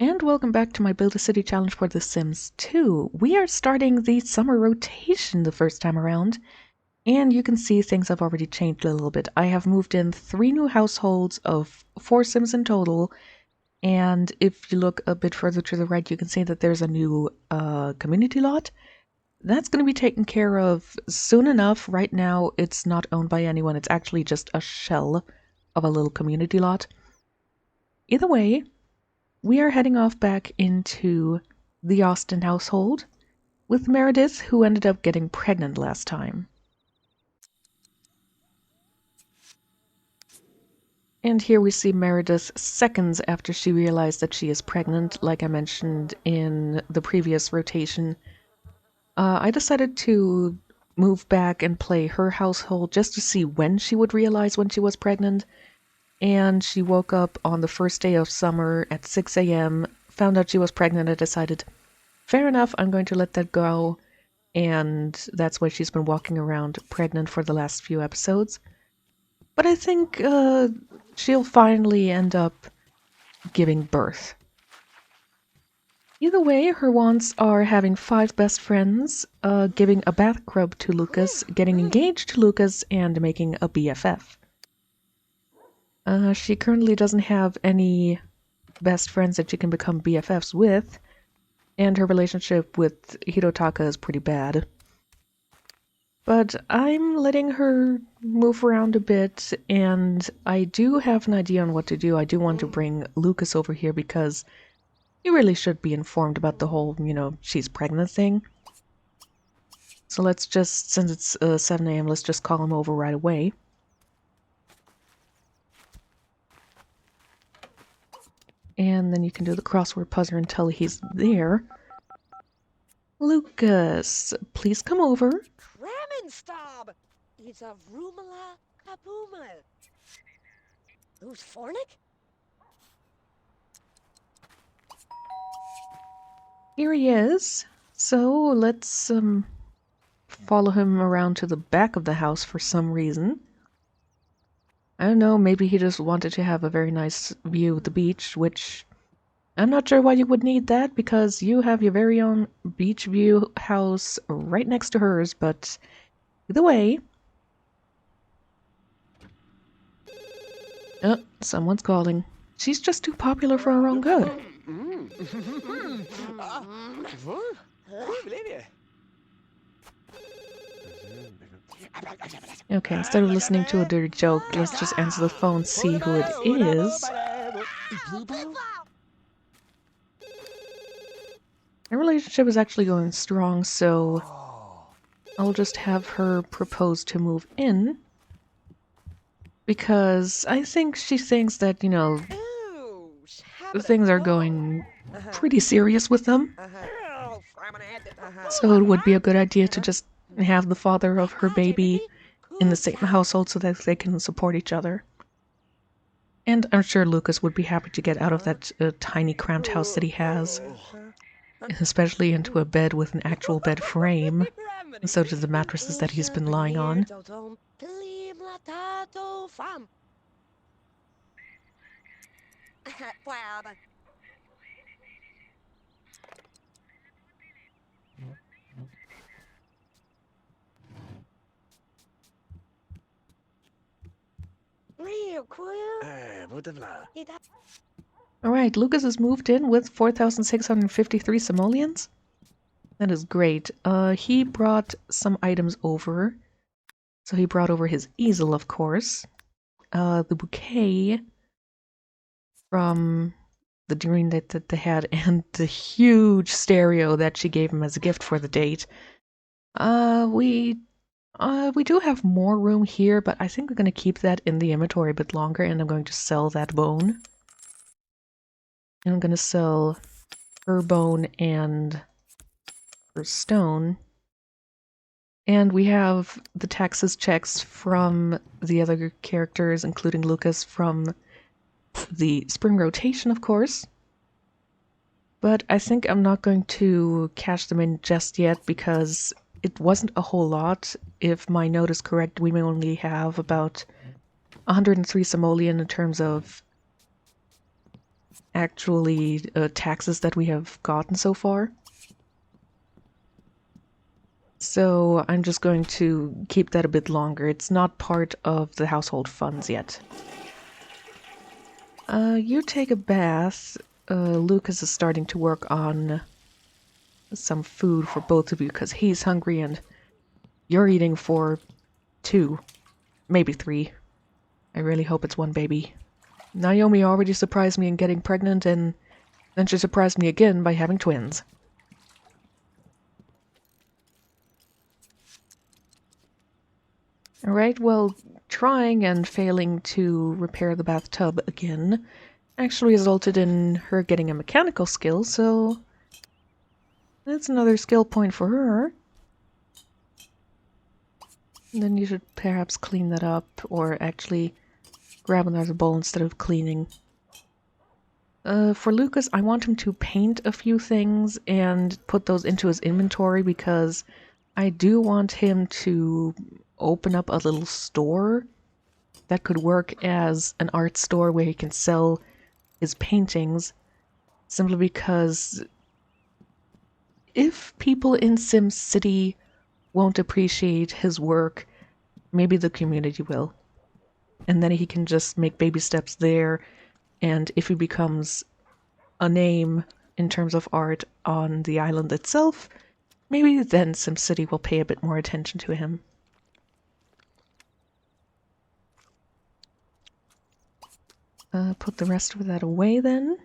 And welcome back to my Build a City challenge for The Sims 2. We are starting the summer rotation the first time around, and you can see things have already changed a little bit. I have moved in 3 new households of 4 Sims in total, and if you look a bit further to the right, you can see that there's a new community lot. That's going to be taken care of soon enough. Right now, it's not owned by anyone. It's actually just a shell of a little community lot. Either way, we are heading off back into the Austin household with Meredith, who ended up getting pregnant last time. And here we see Meredith seconds after she realized that she is pregnant, like I mentioned in the previous rotation. I decided to move back and play her household just to see when she would realize when she was pregnant. And she woke up on the first day of summer at 6 a.m., found out she was pregnant, and decided, fair enough, I'm going to let that go. And that's why she's been walking around pregnant for the last few episodes. But I think she'll finally end up giving birth. Either way, her wants are having 5 best friends, giving a bath rub to Lucas, getting engaged to Lucas, and making a BFF. She currently doesn't have any best friends that she can become BFFs with, and her relationship with Hirotaka is pretty bad. But I'm letting her move around a bit, and I do have an idea on what to do. I do want to bring Lucas over here because he really should be informed about the whole, she's pregnant thing. So let's just, since it's 7 a.m., let's just call him over right away. And then you can do the crossword puzzle until he's there. Lucas, please come over. Ramenstab! It's a Rumala Kapumal. Who's Fornic? Here he is. So let's follow him around to the back of the house for some reason. I don't know, maybe he just wanted to have a very nice view of the beach, which I'm not sure why you would need that, because you have your very own beach view house right next to hers, but either way... Oh, someone's calling. She's just too popular for her own good. Okay, instead of listening to a dirty joke, let's just answer the phone, see who it is. Their relationship is actually going strong, so I'll just have her propose to move in. Because I think she thinks that, things are going pretty serious with them. So it would be a good idea to just have the father of her baby in the same household so that they can support each other. And I'm sure Lucas would be happy to get out of that tiny cramped house that he has, especially into a bed with an actual bed frame, and so do the mattresses that he's been lying on. Alright, Lucas has moved in with 4,653 simoleons. That is great. He brought some items over. So he brought over his easel, of course. The bouquet from the dream that they had, and the huge stereo that she gave him as a gift for the date. We do have more room here, but I think we're going to keep that in the inventory a bit longer, and I'm going to sell that bone. And I'm going to sell her bone and her stone. And we have the taxes checks from the other characters, including Lucas, from the spring rotation, of course. But I think I'm not going to cash them in just yet because it wasn't a whole lot. If my note is correct, we may only have about 103 simoleon in terms of actually taxes that we have gotten so far. So I'm just going to keep that a bit longer. It's not part of the household funds yet. You take a bath. Lucas is starting to work on some food for both of you because he's hungry and you're eating for 2, maybe 3. I really hope it's 1 baby. Naomi already surprised me in getting pregnant, and then she surprised me again by having twins. Alright, well, trying and failing to repair the bathtub again actually resulted in her getting a mechanical skill, so that's another skill point for her. And then you should perhaps clean that up, or actually grab another bowl instead of cleaning. For Lucas, I want him to paint a few things and put those into his inventory because I do want him to open up a little store that could work as an art store where he can sell his paintings, simply because if people in SimCity won't appreciate his work, maybe the community will. And then he can just make baby steps there, and if he becomes a name in terms of art on the island itself, maybe then SimCity will pay a bit more attention to him. Put the rest of that away then.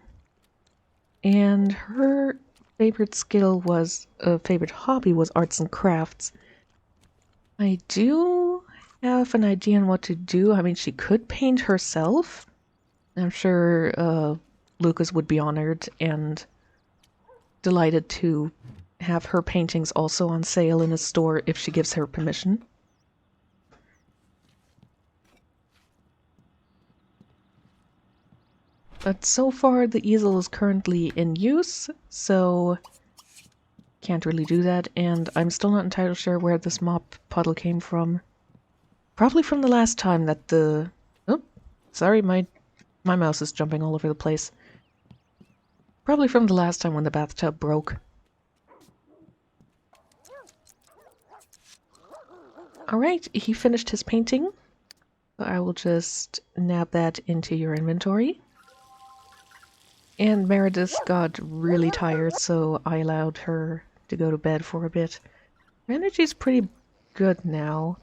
And her favorite favorite hobby was arts and crafts. I do have an idea on what to do. I mean, she could paint herself. I'm sure Lucas would be honored and delighted to have her paintings also on sale in a store if she gives her permission. But so far the easel is currently in use, so can't really do that, and I'm still not entirely sure where this mop puddle came from. Probably from the last time that the... Oh, sorry, my mouse is jumping all over the place. Probably from the last time when the bathtub broke. Alright, he finished his painting. So I will just nab that into your inventory. And Meredith got really tired, so I allowed her to go to bed for a bit. Her energy's pretty good now.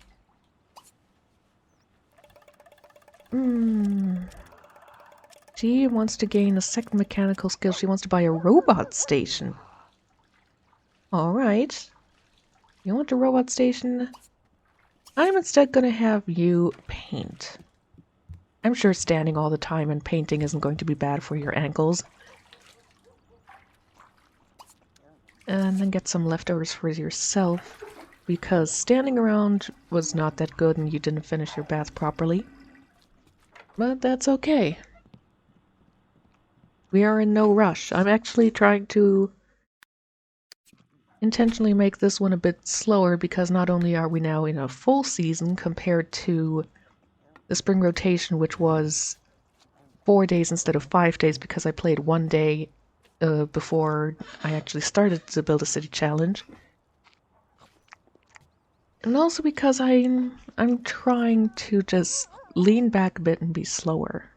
She wants to gain a second mechanical skill. She wants to buy a robot station. Alright. You want a robot station? I'm instead gonna have you paint. I'm sure standing all the time and painting isn't going to be bad for your ankles. And then get some leftovers for yourself, because standing around was not that good and you didn't finish your bath properly. But that's okay. We are in no rush. I'm actually trying to intentionally make this one a bit slower because not only are we now in a full season compared to the spring rotation, which was 4 days instead of 5 days because I played 1 day before I actually started the Build a City challenge. And also because I'm trying to just lean back a bit and be slower.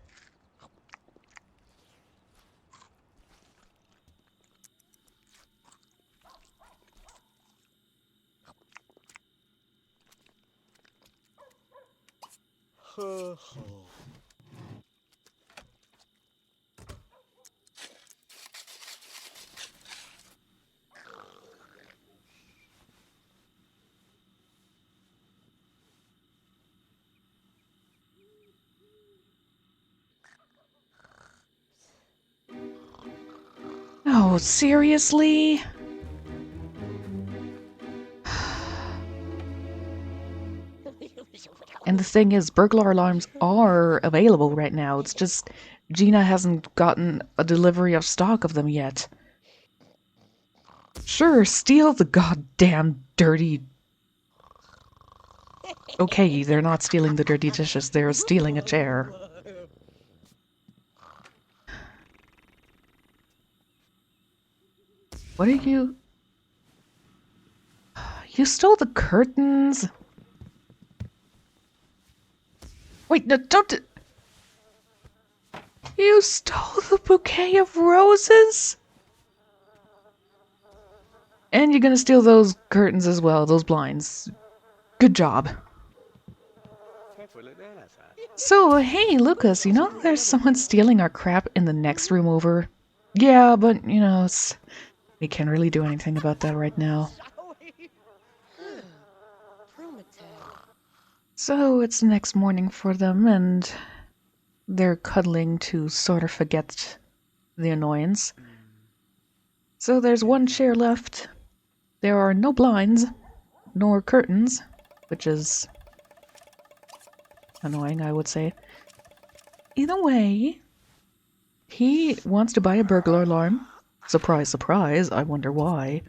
Oh, seriously? And the thing is, burglar alarms are available right now. It's just Gina hasn't gotten a delivery of stock of them yet. Sure, steal the goddamn dirty... Okay, they're not stealing the dirty dishes, they're stealing a chair. What are you... You stole the curtains? Wait, no, don't... You stole the bouquet of roses? And you're gonna steal those curtains as well, those blinds. Good job. So, hey, Lucas, you know there's someone stealing our crap in the next room over? Yeah, but, you know, we can't really do anything about that right now. So, it's the next morning for them, and they're cuddling to sort of forget the annoyance. So there's one chair left. There are no blinds, nor curtains, which is annoying, I would say. Either way, he wants to buy a burglar alarm. Surprise, surprise, I wonder why.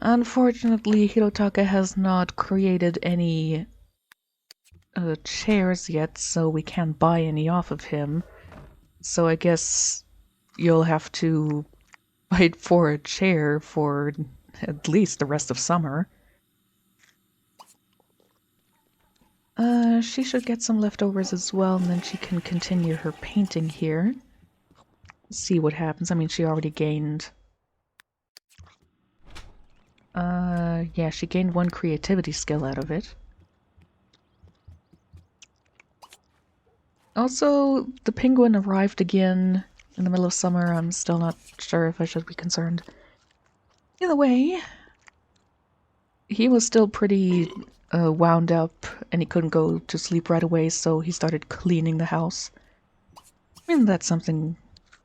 Unfortunately, Hirotaka has not created any chairs yet, so we can't buy any off of him. So I guess you'll have to fight for a chair for at least the rest of summer. She should get some leftovers as well, and then she can continue her painting here. See what happens. I mean, she already gained... yeah, she gained one creativity skill out of it. Also, the penguin arrived again in the middle of summer. I'm still not sure if I should be concerned. Either way, he was still pretty wound up, and he couldn't go to sleep right away, so he started cleaning the house. I mean, that's something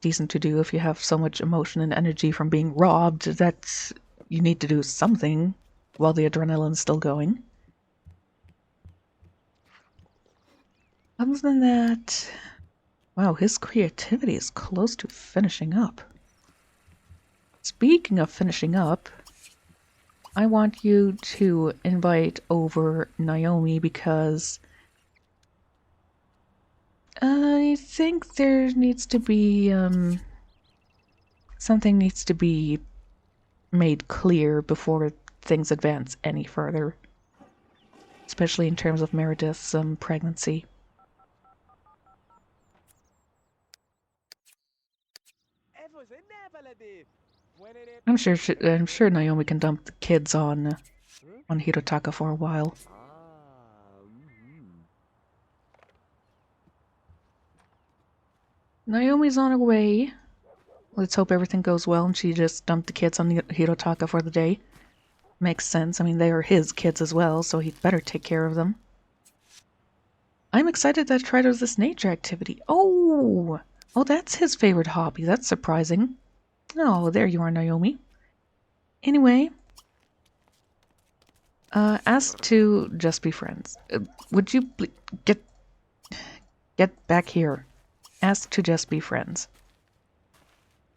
decent to do if you have so much emotion and energy from being robbed that you need to do something while the adrenaline's still going. Other than that, wow, his creativity is close to finishing up. Speaking of finishing up, I want you to invite over Naomi because I think there needs to be, something needs to be made clear before things advance any further. Especially in terms of Meredith's pregnancy. I'm sure Naomi can dump the kids on Hirotaka for a while. Naomi's on her way. Let's hope everything goes well and she just dumped the kids on Hirotaka for the day. Makes sense. I mean, they are his kids as well, so he'd better take care of them. I'm excited that I tried out this nature activity. Oh, that's his favorite hobby. That's surprising. Oh, there you are, Naomi. Anyway, ask to just be friends. Would you get back here? Ask to just be friends.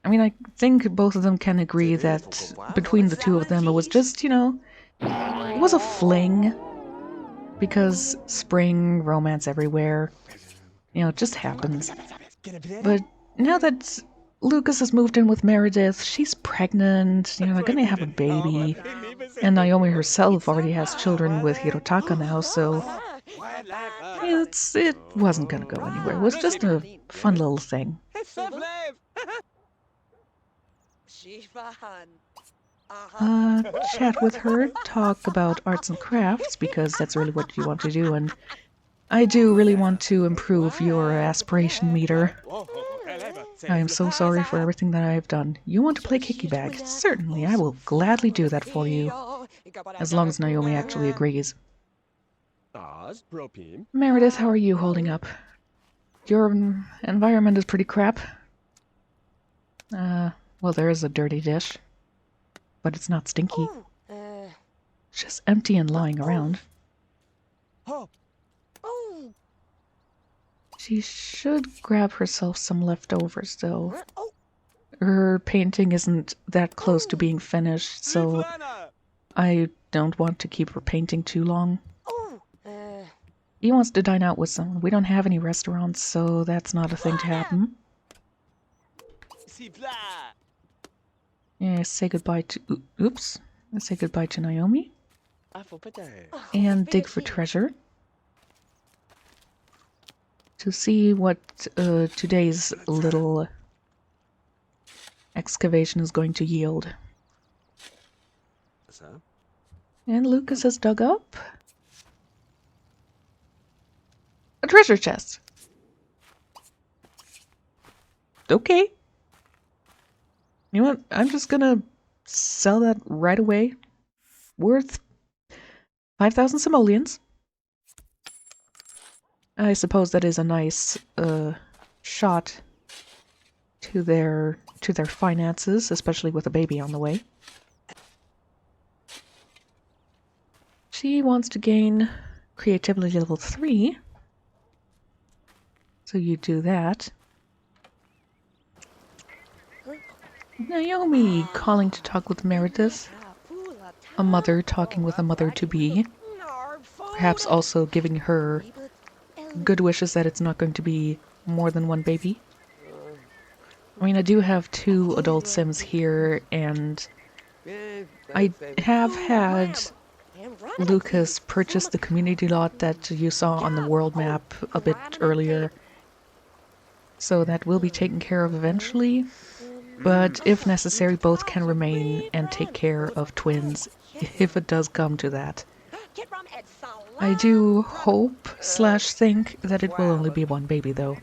I mean, I think both of them can agree that between the two of them, it was just, you know, it was a fling. Because spring, romance everywhere. You know, it just happens. But now that Lucas has moved in with Meredith, she's pregnant, you know, they're gonna have a baby. And Naomi herself already has children with Hirotaka now, so it wasn't gonna go anywhere. It was just a fun little thing. Chat with her, talk about arts and crafts, because that's really what you want to do, and I do really want to improve your aspiration meter. I am so sorry for everything that I have done. You want to play kicky bag? Certainly, I will gladly do that for you. As long as Naomi actually agrees. Meredith, how are you holding up? Your environment is pretty crap. Well, there is a dirty dish. But it's not stinky. It's just empty and lying around. She should grab herself some leftovers, though. Her painting isn't that close to being finished, so I don't want to keep her painting too long. He wants to dine out with someone. We don't have any restaurants, so that's not a thing to happen. Yeah, say goodbye to... Oops. Say goodbye to Naomi. Oh, And dig for Vicky. treasure. To see what today's little excavation is going to yield. And Lucas has dug up a treasure chest. Okay. You know what? I'm just gonna sell that right away. Worth 5,000 simoleons. I suppose that is a nice shot to their finances, especially with a baby on the way. She wants to gain creativity level 3. So you do that. Naomi calling to talk with Meredith. A mother talking with a mother-to-be. Perhaps also giving her good wishes that it's not going to be more than one baby. I mean, I do have 2 adult Sims here, and I have had Lucas purchase the community lot that you saw on the world map a bit earlier. So that will be taken care of eventually. But if necessary, both can remain and take care of twins if it does come to that. I do hope / think that it will only be one baby though.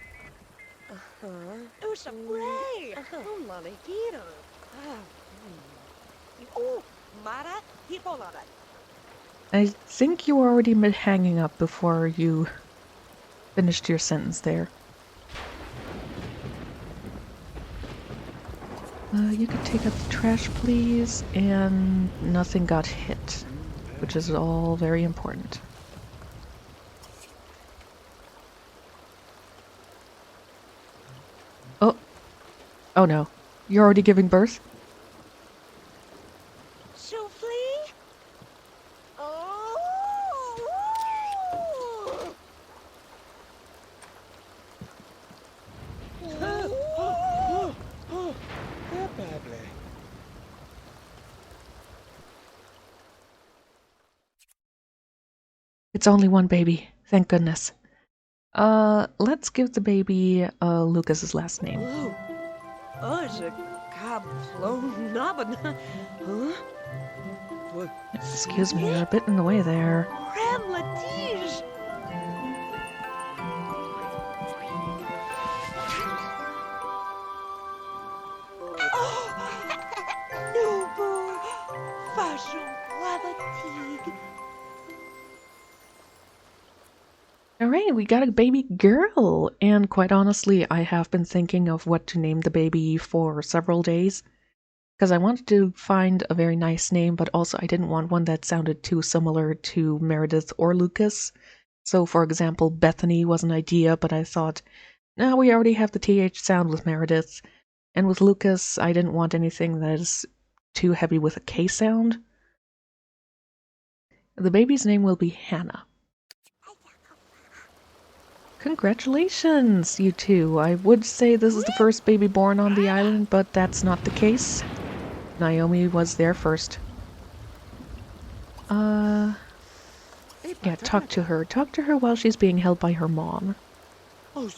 I think you were already hanging up before you finished your sentence there. You could take out the trash, please, and nothing got hit, which is all very important. Oh. Oh no. You're already giving birth? It's only one baby, thank goodness. Let's give the baby Lucas's last name. Excuse me, you're a bit in the way there. Alright, we got a baby girl, and quite honestly, I have been thinking of what to name the baby for several days, because I wanted to find a very nice name, but also I didn't want one that sounded too similar to Meredith or Lucas. So, for example, Bethany was an idea, but I thought, no, we already have the TH sound with Meredith, and with Lucas, I didn't want anything that is too heavy with a K sound. The baby's name will be Hannah. Congratulations, you two. I would say this is the first baby born on the island, but that's not the case. Naomi was there first. Yeah, talk to her. Talk to her while she's being held by her mom. And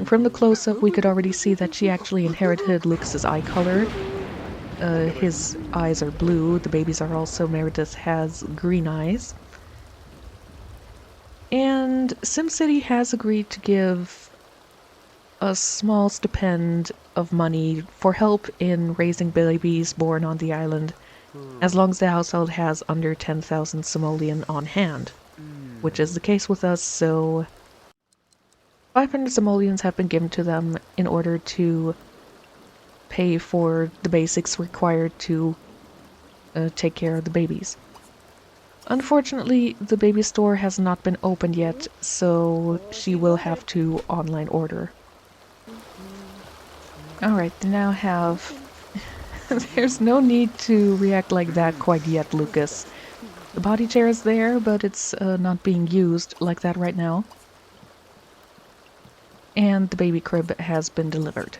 from the close-up, we could already see that she actually inherited Lucas's eye color. His eyes are blue. The babies are also. Meredith has green eyes. And SimCity has agreed to give a small stipend of money for help in raising babies born on the island, as long as the household has under 10,000 simoleon on hand, which is the case with us, so 500 simoleons have been given to them in order to pay for the basics required to take care of the babies. Unfortunately, the baby store has not been opened yet, so she will have to online order. Alright, they now have... There's no need to react like that quite yet, Lucas. The body chair is there, but it's not being used like that right now. And the baby crib has been delivered.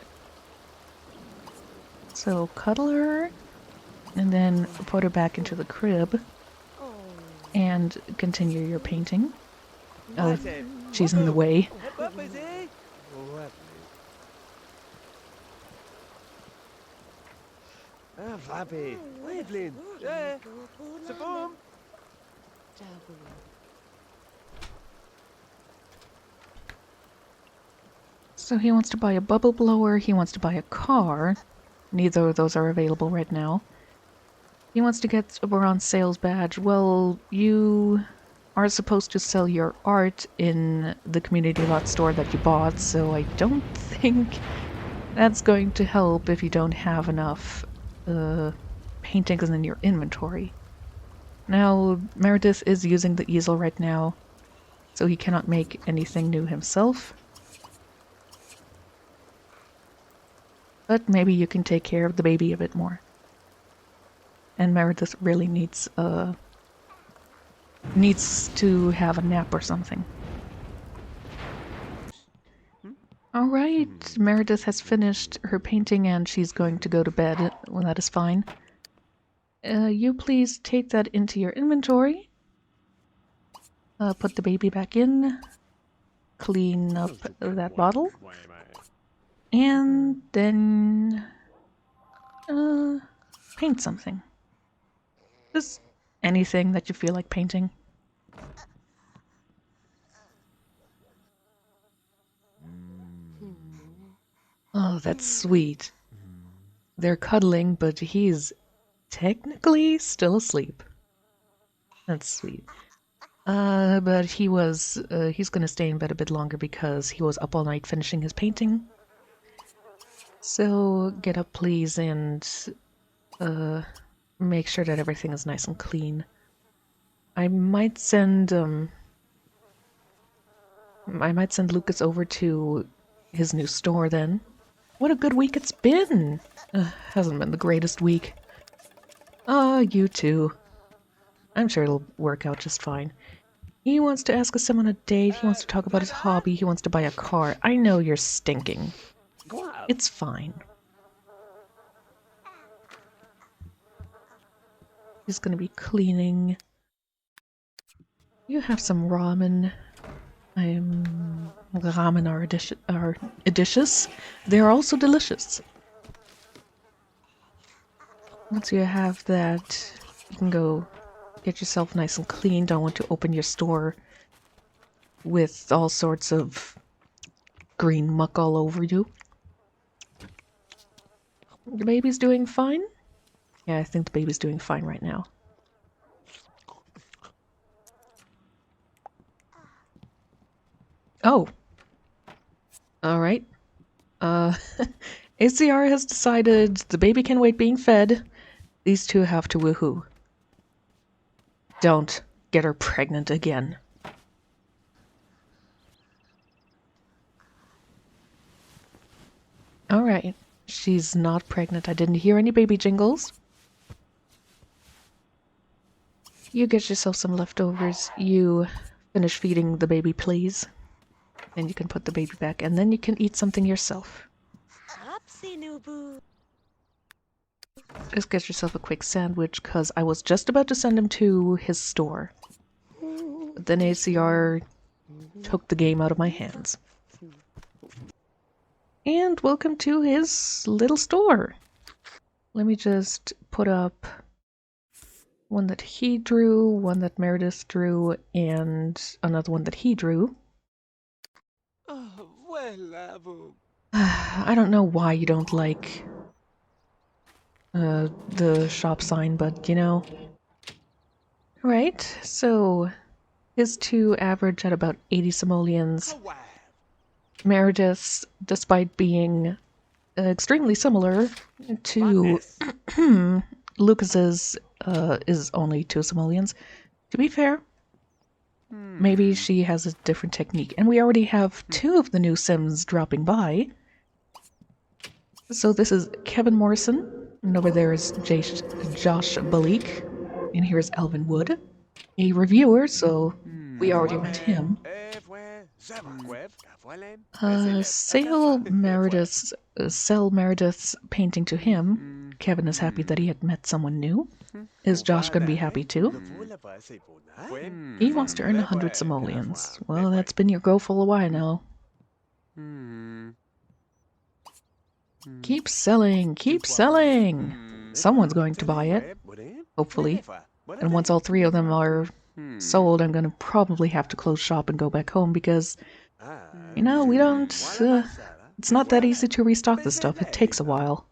So cuddle her, and then put her back into the crib, and continue your painting. Oh, she's in the way. Flappy. Evelyn. Yeah. Saboom. So he wants to buy a bubble blower, he wants to buy a car. Neither of those are available right now. He wants to get a bronze sales badge. Well, you are supposed to sell your art in the community lot store that you bought, so I don't think that's going to help if you don't have enough paintings in your inventory. Now, Meredith is using the easel right now, so he cannot make anything new himself. But maybe you can take care of the baby a bit more. And Meredith really needs to have a nap or something. Alright, Meredith has finished her painting and she's going to go to bed. Well, that is fine. You please take that into your inventory. Put the baby back in. Clean up that bottle. And then paint something. Just anything that you feel like painting. Oh, that's sweet. They're cuddling, but he's technically still asleep. That's sweet. But he's gonna stay in bed a bit longer because he was up all night finishing his painting. So get up, please, and make sure that everything is nice and clean. I might send Lucas over to his new store then. What a good week it's been! Hasn't been the greatest week. You too. I'm sure it'll work out just fine. He wants to ask us on a date, he wants to talk about his hobby, he wants to buy a car. I know you're stinking. It's fine. He's gonna be cleaning. You have some ramen. Ramen are delicious. They are also delicious. Once you have that, you can go get yourself nice and clean. Don't want to open your store with all sorts of green muck all over you. The baby's doing fine? Yeah, I think the baby's doing fine right now. Oh. Alright. ACR has decided the baby can wait being fed. These two have to woohoo. Don't get her pregnant again. Alright. She's not pregnant. I didn't hear any baby jingles. You get yourself some leftovers. You finish feeding the baby, please. And you can put the baby back, and then you can eat something yourself. Just get yourself a quick sandwich, because I was just about to send him to his store. But then ACR took the game out of my hands. And welcome to his little store. Let me just put up one that he drew, one that Meredith drew, and another one that he drew. I don't know why you don't like the shop sign, but you know. Right, so his two average at about 80 simoleons. Meredith's, despite being extremely similar to Lucas's, is only 2 simoleons. To be fair, maybe she has a different technique. And we already have 2 of the new Sims dropping by. So this is Kevin Morrison, and over there is Josh Balik, and here's Alvin Wood, a reviewer, so we already met him. Sell Meredith's painting to him. Kevin is happy that he had met someone new. Is Josh gonna be happy too? He wants to earn 100 simoleons. Well, that's been your goal for a while now. Keep selling, keep selling! Someone's going to buy it, hopefully. And once all 3 of them are sold, I'm gonna probably have to close shop and go back home because, you know, we don't... it's not that easy to restock this stuff. It takes a while.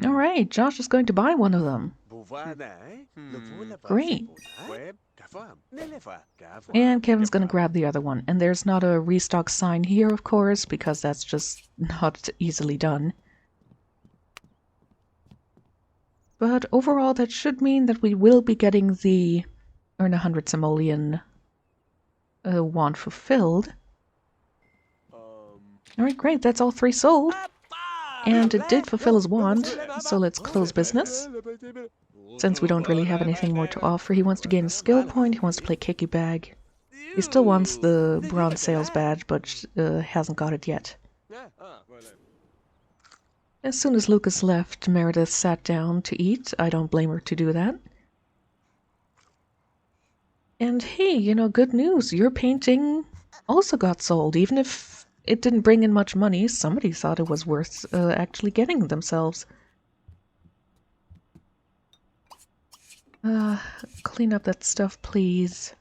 Alright, Josh is going to buy one of them. Great. And Kevin's gonna grab the other one. And there's not a restock sign here, of course, because that's just not easily done. But overall, that should mean that we will be getting the earn 100 simoleon want fulfilled. Alright, great, that's all 3 sold. And it did fulfill his want, so let's close business. Since we don't really have anything more to offer, he wants to gain a skill point, he wants to play kicky bag. He still wants the bronze sales badge, but hasn't got it yet. As soon as Lucas left, Meredith sat down to eat. I don't blame her to do that. And hey, you know, good news, your painting also got sold, even if it didn't bring in much money. Somebody thought it was worth actually getting themselves. Clean up that stuff, please.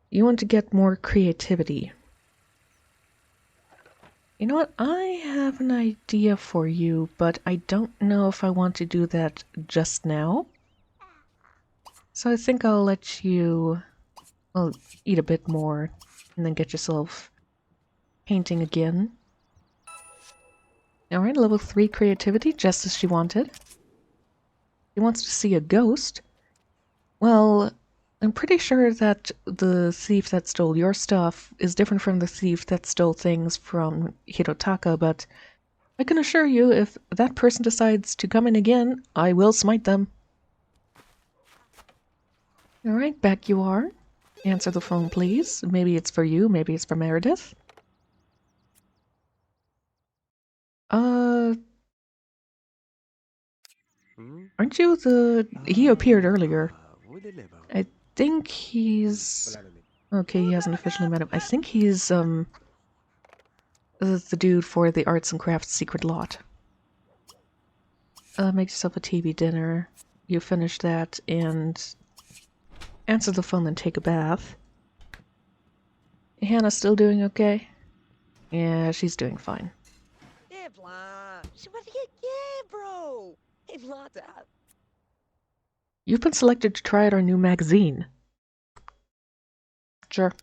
You want to get more creativity. You know what? I have an idea for you, but I don't know if I want to do that just now. So I think I'll let you, well, eat a bit more and then get yourself painting again. Alright, level 3 creativity, just as she wanted. She wants to see a ghost. Well, I'm pretty sure that the thief that stole your stuff is different from the thief that stole things from Hirotaka, but I can assure you, if that person decides to come in again, I will smite them. Alright, back you are. Answer the phone, please. Maybe it's for you, maybe it's for Meredith. Aren't you the... He appeared earlier. I think he's... Okay, he hasn't officially met him. I think he's, the dude for the arts and crafts secret lot. Make yourself a TV dinner. You finish that and answer the phone and take a bath. Hannah's still doing okay? Yeah, she's doing fine. You've been selected to try out our new magazine. Sure.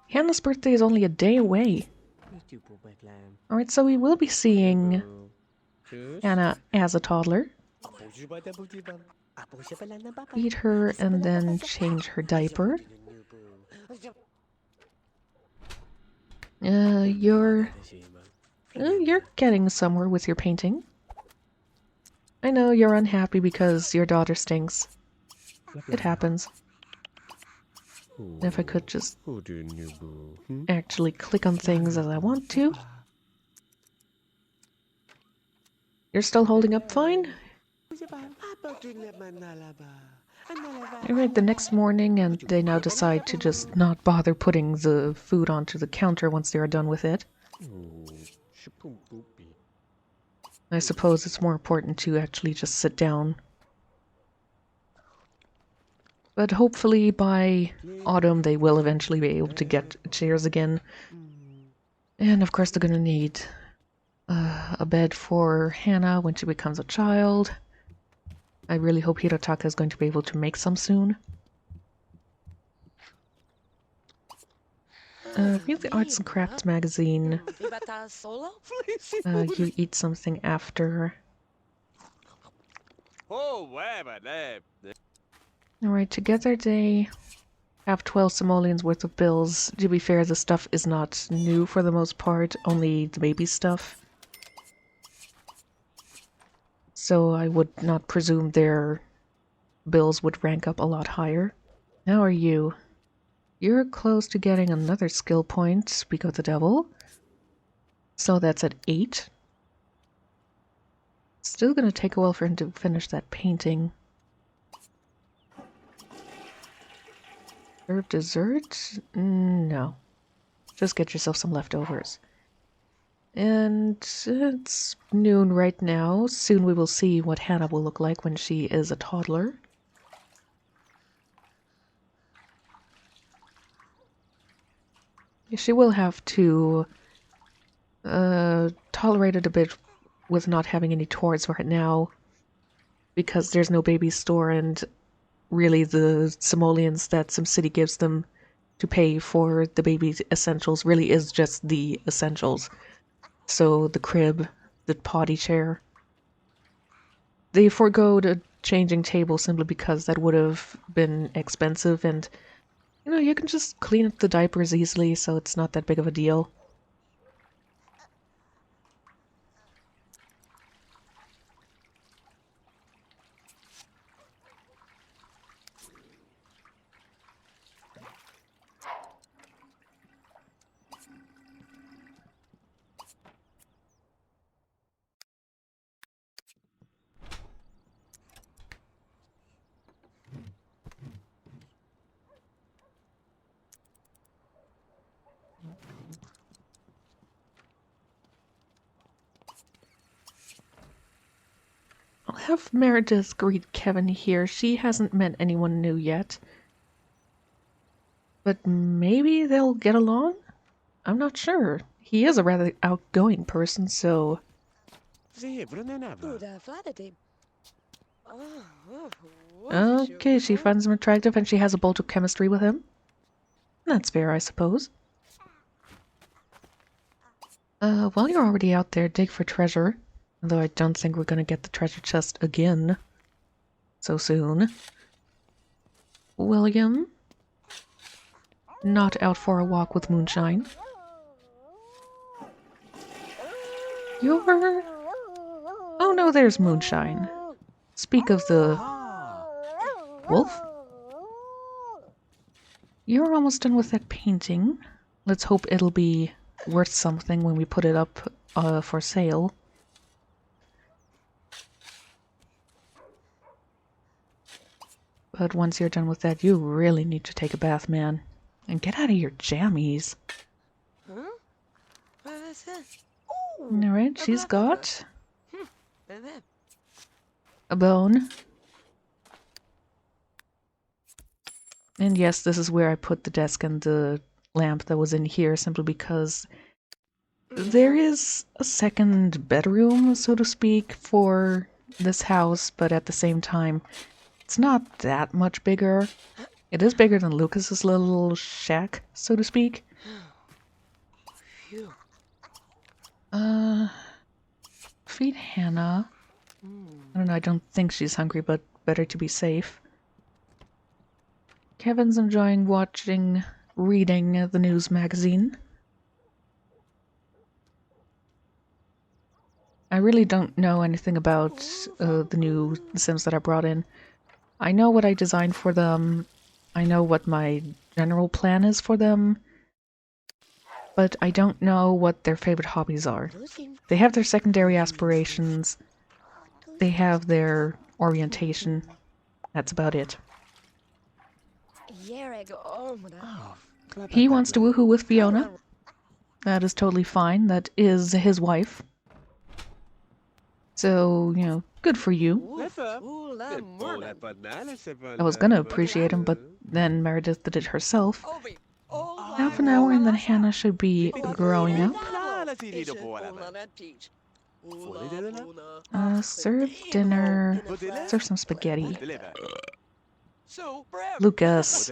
Hannah's birthday is only a day away. Alright, so we will be seeing Hannah as a toddler. Feed her and then change her diaper. You're getting somewhere with your painting. I know you're unhappy because your daughter stinks. It happens. If I could just actually click on things as I want to. You're still holding up fine? Alright, the next morning, and they now decide to just not bother putting the food onto the counter once they are done with it. I suppose it's more important to actually just sit down. But hopefully by autumn they will eventually be able to get chairs again. And of course they're gonna need a bed for Hannah when she becomes a child. I really hope Hirotaka is going to be able to make some soon. Read the Arts and Crafts magazine. You eat something after. Alright, together they have 12 simoleons worth of bills. To be fair, the stuff is not new for the most part, only the baby stuff. So I would not presume their bills would rank up a lot higher. How are you? You're close to getting another skill point, Speak of the Devil. So that's at 8. Still gonna take a while for him to finish that painting. Serve dessert? No. Just get yourself some leftovers. And it's noon right now. Soon we will see what Hannah will look like when she is a toddler. She will have to tolerate it a bit with not having any toys right now, because there's no baby store, and really the simoleons that SimCity gives them to pay for the baby essentials really is just the essentials. So the crib, the potty chair. They forego the changing table simply because that would have been expensive, and you can just clean up the diapers easily, so it's not that big of a deal. I'll have Meredith greet Kevin here. She hasn't met anyone new yet. But maybe they'll get along? I'm not sure. He is a rather outgoing person, so... Okay, she finds him attractive and she has a bolt of chemistry with him. That's fair, I suppose. While you're already out there, dig for treasure. Although I don't think we're gonna get the treasure chest again so soon. William? Not out for a walk with moonshine. You're... Oh no, there's moonshine. Speak of the... wolf? You're almost done with that painting. Let's hope it'll be worth something when we put it up for sale. But once you're done with that, you really need to take a bath, man. And get out of your jammies. Alright, she's got... a bone. And yes, this is where I put the desk and the lamp that was in here, simply because there is a second bedroom, so to speak, for this house, but at the same time, it's not that much bigger. It is bigger than Lucas's little shack, so to speak. Feed Hannah. I don't know, I don't think she's hungry, but better to be safe. Kevin's enjoying reading the news magazine. I really don't know anything about the new Sims that I brought in. I know what I designed for them. I know what my general plan is for them. But I don't know what their favorite hobbies are. They have their secondary aspirations. They have their orientation. That's about it. He wants to woohoo with Fiona. That is totally fine. That is his wife. So, good for you. I was gonna appreciate him, but then Meredith did it herself. Half an hour and then Hannah should be growing up. Serve dinner. Serve some spaghetti. Lucas.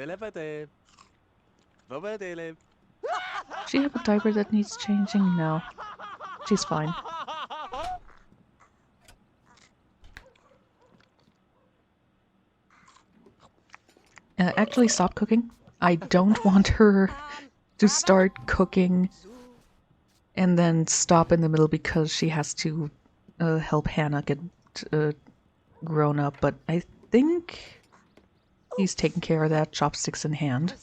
She have a diaper that needs changing? No. She's fine. Actually, stop cooking. I don't want her to start cooking and then stop in the middle because she has to help Hannah get grown up. But I think he's taking care of that, chopsticks in hand.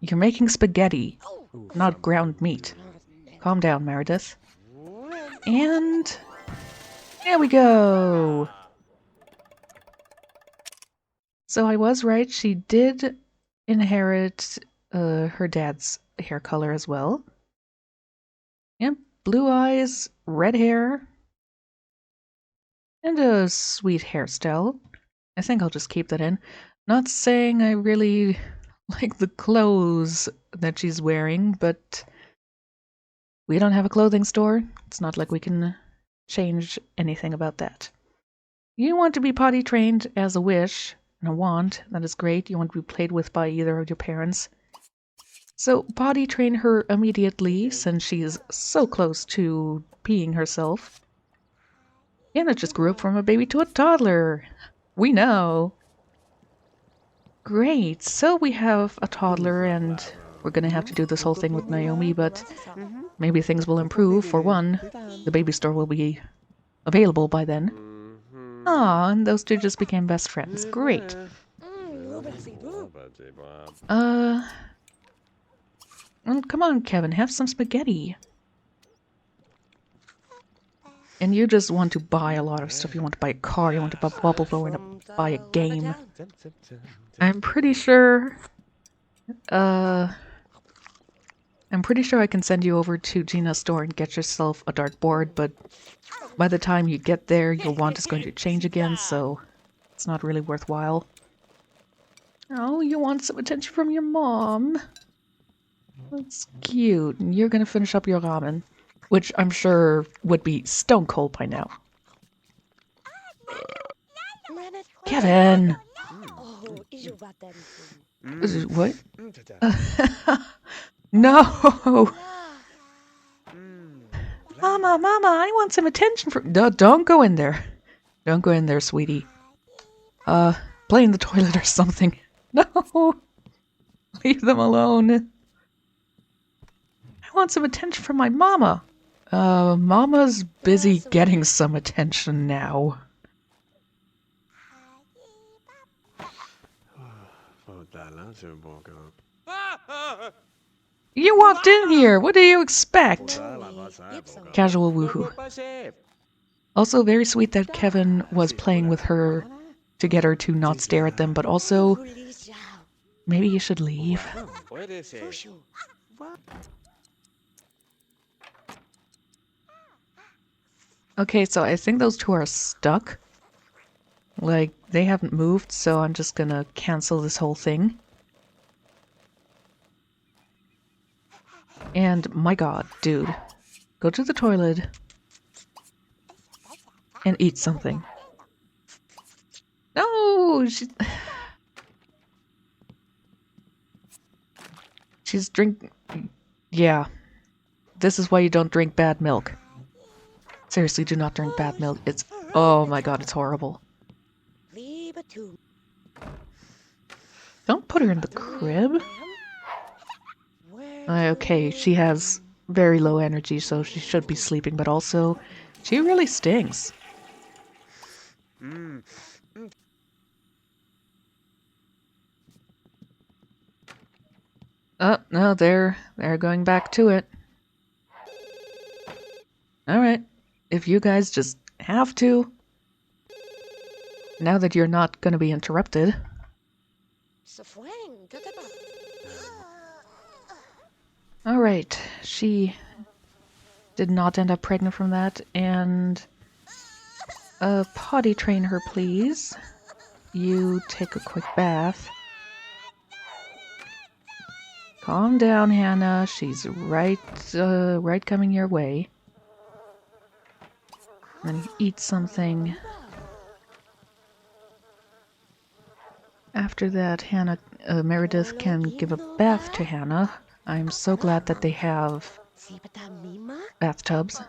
You're making spaghetti, not ground meat. Calm down, Meredith. And there we go. So I was right. She did inherit her dad's hair color as well. Yep, blue eyes, red hair, and a sweet hairstyle. I think I'll just keep that in. Not saying I really like the clothes that she's wearing, but we don't have a clothing store. It's not like we can change anything about that. You want to be potty trained as a wish and a want. That is great. You want to be played with by either of your parents. So potty train her immediately since she is so close to peeing herself. Anna just grew up from a baby to a toddler. We know. Great. So we have a toddler and we're going to have to do this whole thing with Naomi, but maybe things will improve. For one, the baby store will be available by then. Aw, and those two just became best friends. Great. Come on, Kevin, have some spaghetti. And you just want to buy a lot of stuff. You want to buy a car, you want to buy a bubble, you want to buy a game. I'm pretty sure I can send you over to Gina's store and get yourself a dartboard, but by the time you get there, your want is going to change again, so it's not really worthwhile. Oh, you want some attention from your mom? That's cute. And you're gonna finish up your ramen, which I'm sure would be stone cold by now. Kevin! What? No! Mama, I want some attention from... Don't go in there. Don't go in there, sweetie. Play in the toilet or something. No! Leave them alone. I want some attention from my mama. Mama's busy getting some attention now. You walked in here. What do you expect? Casual woohoo. Also very sweet that Kevin was playing with her to get her to not stare at them, but also maybe you should leave. Okay, so I think those two are stuck. Like, they haven't moved, so I'm just gonna cancel this whole thing. And my god, dude. Go to the toilet and eat something. No! She's drinking... Yeah. This is why you don't drink bad milk. Seriously, do not drink bad milk. It's... Oh my god, it's horrible. Don't put her in the crib. Okay, she has very low energy, so she should be sleeping, but also, she really stinks. Oh, no, they're going back to it. Alright, if you guys just have to. Now that you're not gonna be interrupted. Alright, she did not end up pregnant from that, and potty train her, please. You take a quick bath. Calm down, Hannah. She's right coming your way. And then eat something. After that, Meredith can give a bath to Hannah. I'm so glad that they have bathtubs.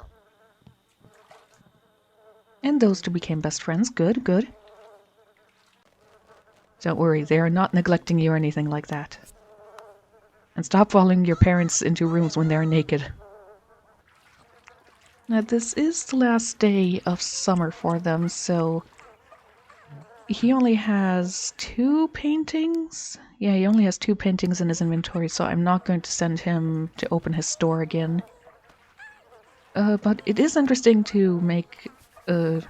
And those two became best friends. Good, good. Don't worry, they are not neglecting you or anything like that. And stop following your parents into rooms when they're naked. Now, this is the last day of summer for them, so he only has 2 paintings? Yeah, he only has 2 paintings in his inventory, so I'm not going to send him to open his store again. But it is interesting to make a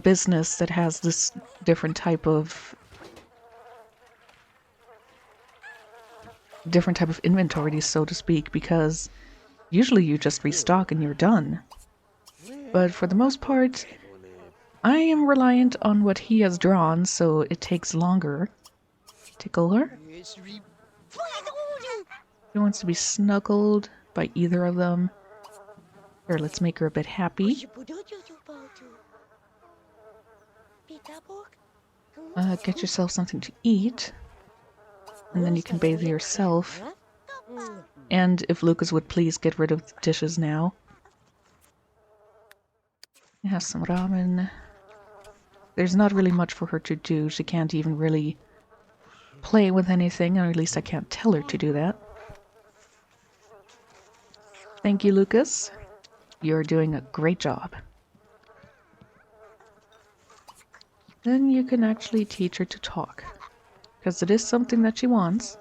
business that has this different type of inventory, so to speak, because usually you just restock and you're done. But for the most part, I am reliant on what he has drawn, so it takes longer. Tickle her. She wants to be snuggled by either of them. Here, let's make her a bit happy. Get yourself something to eat. And then you can bathe yourself. And if Lucas would please get rid of the dishes now. Have some ramen. There's not really much for her to do. She can't even really play with anything, or at least I can't tell her to do that. Thank you, Lucas. You're doing a great job. Then you can actually teach her to talk, because it is something that she wants.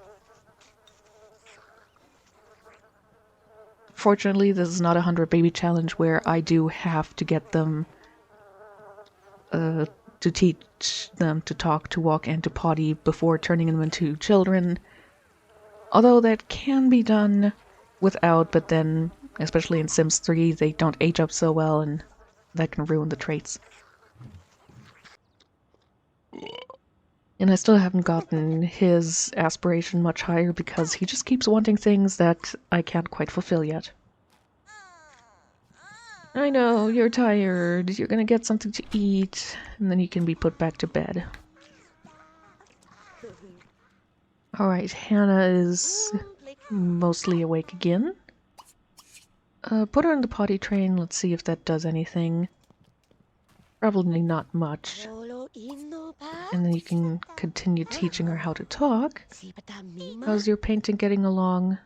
Fortunately, this is not a 100 baby challenge where I do have to get them to teach them to talk, to walk, and to potty before turning them into children. Although that can be done without, but then, especially in Sims 3, they don't age up so well, and that can ruin the traits. And I still haven't gotten his aspiration much higher because he just keeps wanting things that I can't quite fulfill yet. I know, you're tired. You're gonna get something to eat, and then you can be put back to bed. Alright, Hannah is mostly awake again. Put her in the potty train. Let's see if that does anything. Probably not much. And then you can continue teaching her how to talk. How's your painting getting along?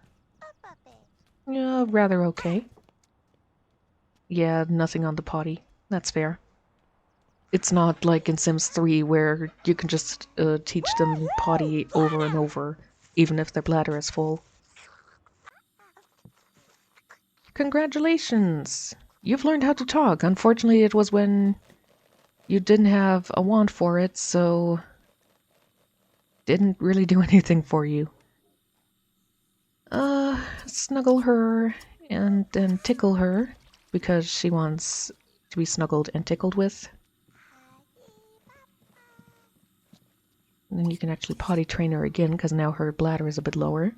Yeah, rather okay. Yeah, nothing on the potty. That's fair. It's not like in Sims 3 where you can just teach them potty over and over, even if their bladder is full. Congratulations! You've learned how to talk. Unfortunately, it was when you didn't have a wand for it, so didn't really do anything for you. Snuggle her and then tickle her because she wants to be snuggled and tickled with. And then you can actually potty train her again because now her bladder is a bit lower.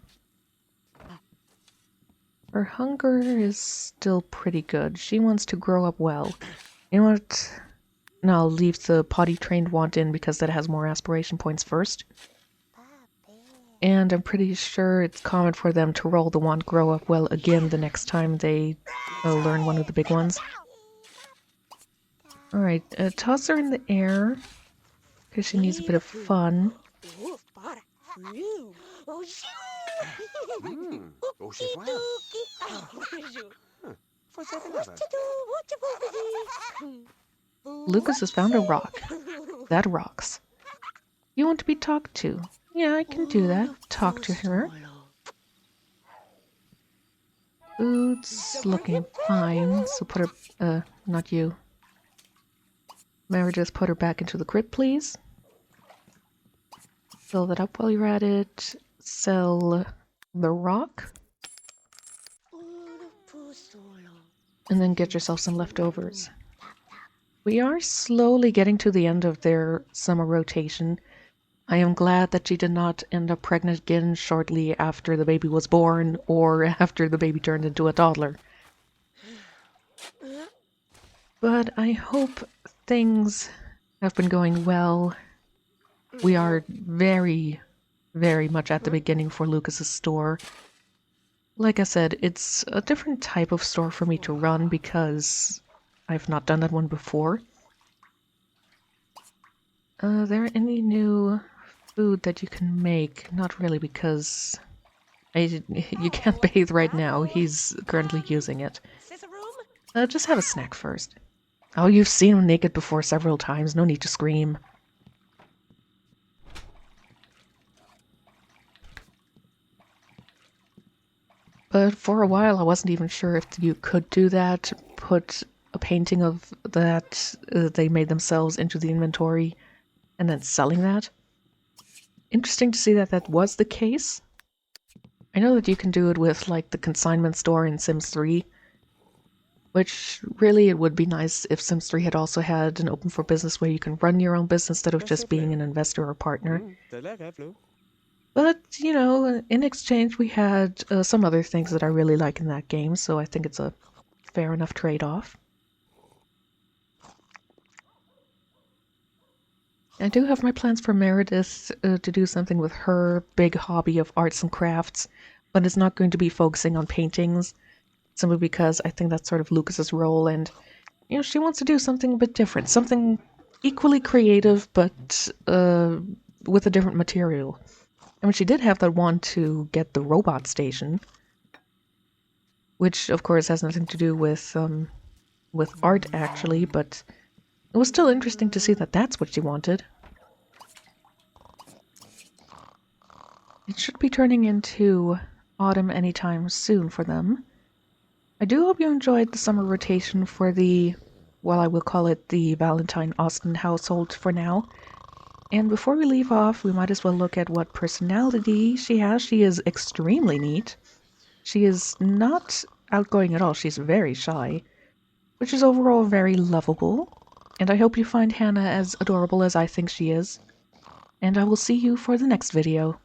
Her hunger is still pretty good. She wants to grow up well. You know what? No, I'll leave the potty trained wand in because that has more aspiration points first. And I'm pretty sure it's common for them to roll the wand grow up well again the next time they learn one of the big ones. Alright, toss her in the air because she needs a bit of fun. Lucas has found a rock. That rocks. You want to be talked to? Yeah, I can do that. Talk to her. Food's looking fine, so put her, not you. Meredith, put her back into the crypt, please. Fill that up while you're at it. Sell the rock. And then get yourself some leftovers. We are slowly getting to the end of their summer rotation. I am glad that she did not end up pregnant again shortly after the baby was born or after the baby turned into a toddler. But I hope things have been going well. We are very, very much at the beginning for Lucas's store. Like I said, it's a different type of store for me to run because I've not done that one before. Are there any new food that you can make. Not really, because you can't bathe right now. He's currently using it. Just have a snack first. Oh, you've seen him naked before several times. No need to scream. But for a while, I wasn't even sure if you could do that. Put a painting of that they made themselves into the inventory and then selling that. Interesting to see that that was the case. I know that you can do it with like the consignment store in Sims 3, which really it would be nice if Sims 3 had also had an open for business where you can run your own business instead of just being an investor or partner. But, you know, in exchange we had some other things that I really like in that game, so I think it's a fair enough trade-off. I do have my plans for Meredith to do something with her big hobby of arts and crafts, but it's not going to be focusing on paintings, simply because I think that's sort of Lucas's role, and, you know, she wants to do something a bit different, something equally creative, but with a different material. I mean, she did have that one to get the robot station, which of course has nothing to do with art actually, but it was still interesting to see that that's what she wanted. It should be turning into autumn anytime soon for them. I do hope you enjoyed the summer rotation for the, well, I will call it the Valentine Austin household for now. And before we leave off, we might as well look at what personality she has. She is extremely neat. She is not outgoing at all. She's very shy, which is overall very lovable. And I hope you find Hannah as adorable as I think she is. And I will see you for the next video.